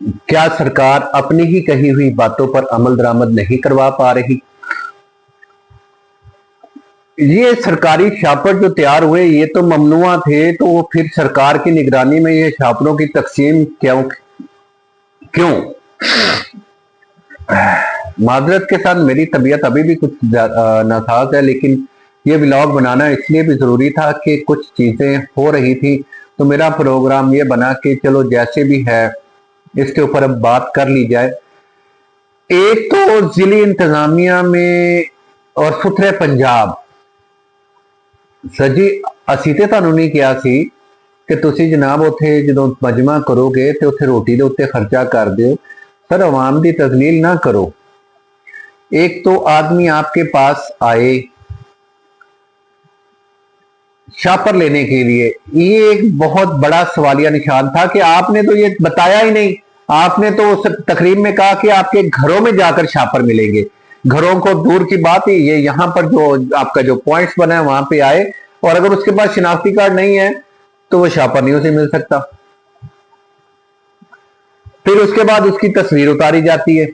क्या सरकार अपनी ही कही हुई बातों पर अमल दरामद नहीं करवा पा रही? ये सरकारी शापर जो तैयार हुए ये तो ममनुआ थे, तो फिर सरकार की निगरानी में ये शापरों की तकसीम क्यों क्यों? माजरत के साथ मेरी तबीयत अभी भी कुछ नासाज है, लेकिन ये व्लॉग बनाना इसलिए भी जरूरी था कि कुछ चीजें हो रही थी, तो मेरा प्रोग्राम ये बना कि चलो जैसे भी है इसके ऊपर अब बात कर ली जाए। एक तो जिली इंतजामिया में और सुथरे पंजाब सजी ਅਸੀਂ ਤੇ ਤੁਹਾਨੂੰ ਨਹੀਂ ਕਿਹਾ ਸੀ ਕਿ ਤੁਸੀਂ ਜਨਾਬ ਉੱਥੇ ਜਦੋਂ ਮਜਮਾ ਕਰੋਗੇ ਤੇ ਉੱਥੇ ਰੋਟੀ ਦੇ ਉੱਤੇ ਖਰਚਾ ਕਰ ਦਿਓ। सर अवाम की तजलील ना करो। एक तो आदमी आपके पास आए शापर लेने के लिए, ये एक बहुत बड़ा सवालिया निशान था कि आपने तो ये बताया ही नहीं। आपने तो उस तकरीब में कहा कि आपके घरों में जाकर शापर मिलेंगे। घरों को दूर की बात ही, ये यहाँ पर जो आपका जो पॉइंट्स बना है वहां पे आए, और अगर उसके पास शिनाख्ती कार्ड नहीं है तो वो शापर नहीं उसे मिल सकता। फिर उसके बाद उसकी तस्वीर उतारी जाती है।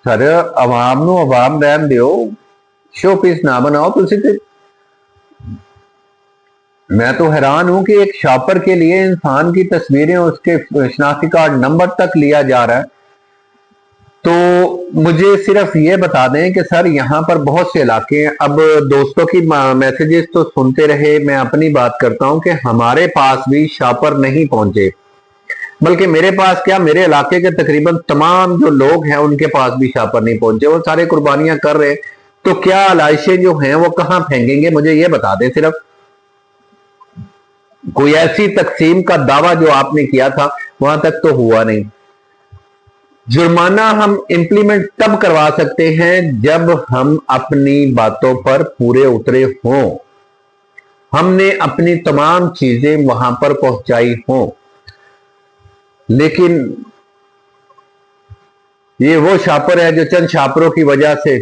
सर अवाम नु अवाम रहन दियो, शो पीस ना बनाओ तुसी ते। मैं तो हैरान हूं कि एक शॉपर के लिए इंसान की तस्वीरें, उसके शनाख्ती कार्ड नंबर तक लिया जा रहा है। तो मुझे सिर्फ ये बता दें कि सर यहाँ पर बहुत से इलाके हैं। अब दोस्तों की मैसेजेस तो सुनते रहे, मैं अपनी बात करता हूं कि हमारे पास भी शॉपर नहीं पहुंचे, बल्कि मेरे पास क्या, मेरे इलाके के तकरीबन तमाम जो लोग हैं उनके पास भी शापर नहीं पहुंचे। वो सारे कुर्बानियां कर रहे, तो क्या लाइशें जो हैं वो कहां फेंकेंगे? मुझे ये बता दें सिर्फ। कोई ऐसी तकसीम का दावा जो आपने किया था वहां तक तो हुआ नहीं। जुर्माना हम इंप्लीमेंट तब करवा सकते हैं जब हम अपनी बातों पर पूरे उतरे हों, हमने अपनी तमाम चीजें वहां पर पहुंचाई हों। लेकिन ये वो शापर है जो चंद शापरों की वजह से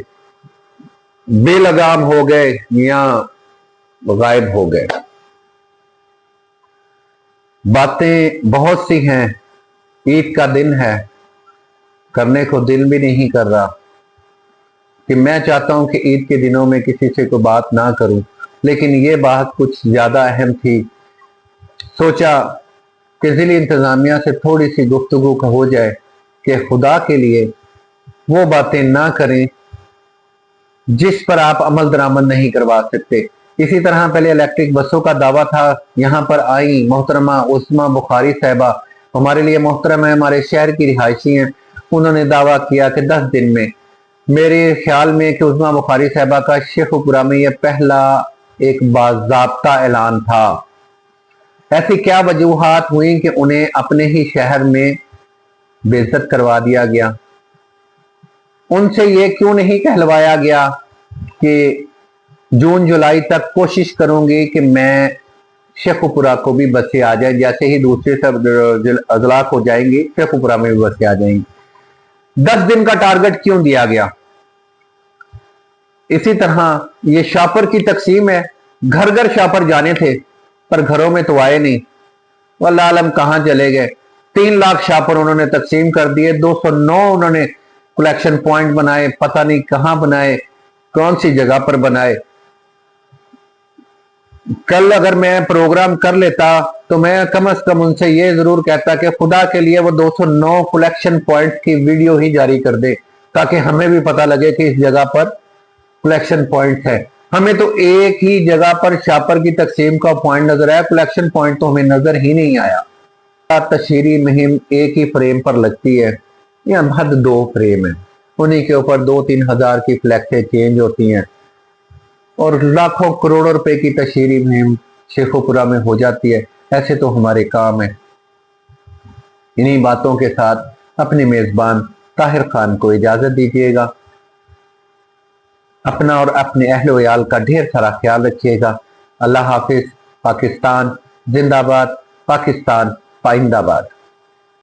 बेलगाम हो गए या गायब हो गए। बातें बहुत सी हैं, ईद का दिन है, करने को दिल भी नहीं कर रहा कि मैं चाहता हूं कि ईद के दिनों में किसी से कोई बात ना करूं, लेकिन ये बात कुछ ज्यादा अहम थी। सोचा कि जिली इंतजामिया से थोड़ी सी गुफ्तगू का हो जाए कि खुदा के लिए वो बातें ना करें जिस पर आप अमल दरामद नहीं करवा सकते। इसी तरह पहले इलेक्ट्रिक बसों का दावा था, यहाँ पर आई मोहतरमा उस्मा बुखारी साहिबा, हमारे लिए मोहतरम है, हमारे शहर की रिहायशी हैं। उन्होंने दावा किया कि 10 दिन में, मेरे ख्याल में कि उस्मा बुखारी साहिबा का शेखुपुरा में यह पहला एक बाज़ाब्ता ऐलान था। ऐसी क्या वजूहात हुई कि उन्हें अपने ही शहर में बेइज्जत करवा दिया गया? उनसे ये क्यों नहीं कहलवाया गया कि जून जुलाई तक कोशिश करूंगी कि मैं शेखुपुरा को भी बसें आ जाए, जैसे ही दूसरे सब अजलाक हो जाएंगी शेखुपुरा में भी बसें आ जाएंगी। 10 दिन का टारगेट क्यों दिया गया? इसी तरह ये शापर की तकसीम है, घर घर शापर जाने थे पर घरों में तो आए नहीं, वल्लाह आलम कहां चले गए। 3 लाख शापर उन्होंने तकसीम कर दिए, 209 उन्होंने कलेक्शन पॉइंट बनाए, पता नहीं कहां बनाए, कौन सी जगह पर बनाए। कल अगर मैं प्रोग्राम कर लेता तो मैं कम से कम उनसे ये जरूर कहता कि खुदा के लिए वो 209 कलेक्शन पॉइंट की वीडियो ही जारी कर दे, ताकि हमें भी पता लगे कि इस जगह पर कलेक्शन पॉइंट है। हमें तो एक ही जगह पर शापर की तकसीम का पॉइंट नजर आया, कलेक्शन पॉइंट तो हमें नजर ही नहीं आया। तशहीरी मुहिम एक ही फ्रेम पर लगती है या हद 2 फ्रेम है, उन्हीं के ऊपर 2-3 हजार की फ्लैक्सें चेंज होती हैं और लाखों करोड़ों रुपए की तशहीरी मुहिम शेखुपुरा में हो जाती है। ऐसे तो हमारे काम है। इन्हीं बातों के साथ अपने मेजबान ताहिर खान को इजाजत दीजिएगा। अपना और अपने अहल वयाल का ढेर सारा ख्याल रखिएगा। अल्लाह हाफिज। पाकिस्तान जिंदाबाद, पाकिस्तान पाइंदाबाद।